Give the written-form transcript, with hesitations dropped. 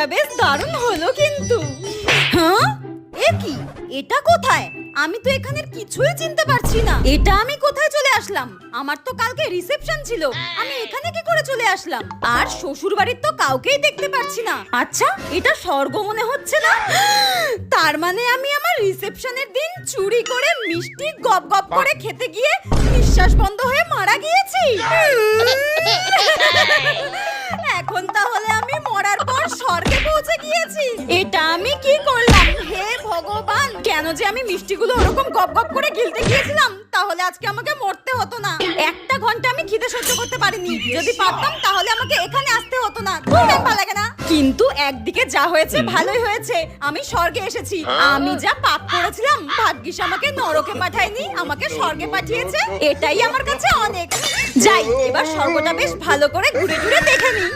স্বর্গটা বেশ দারুণ হলো কিন্তু। হ্যাঁ, এ কি? এটা কোথায়? আমি তো এখানের কিছুই চিনতে পারছি না। এটা আমি কোথায় চলে আসলাম? আমার তো কালকে রিসেপশন ছিল, আমি এখানে কি করে চলে আসলাম? আর শ্বশুর বাড়ির তো কাউকেই দেখতে পাচ্ছি না। আচ্ছা, এটা স্বর্গ মনে হচ্ছে না? তার মানে আমি আমার রিসেপশনের দিন চুরি করে মিষ্টি গপ গপ করে খেতে গিয়ে নিঃশ্বাস বন্ধ হয়ে মারা গিয়েছি। এখন তাহলে আমি মরার পর স্বর্গে পৌঁছে গিয়েছি। এটা আমি কি করলাম? হে ভগবান, কেন যে আমি মিষ্টিগুলো ওরকম গপ গপ করে গিলতে গিয়েছিলাম? তাহলে আজকে আমাকে মরতে হতো না। একটা ঘন্টা আমি খিদে সহ্য করতে পারিনি। যদি পারতাম তাহলে আমাকে এখানে আসতে হতো না। ভালো লাগে না। কিন্তু একদিকে যা হয়েছে ভালোই হয়েছে, আমি স্বর্গে এসেছি। আমি যা পাপ করেছিলাম, ভাগ্যিস আমাকে নরকে পাঠায়নি, আমাকে স্বর্গে পাঠিয়েছে। এটাই আমার কাছে অনেক। যাই, এবার স্বর্গটা বেশ ভালো করে ঘুরে ঘুরে দেখে নিই।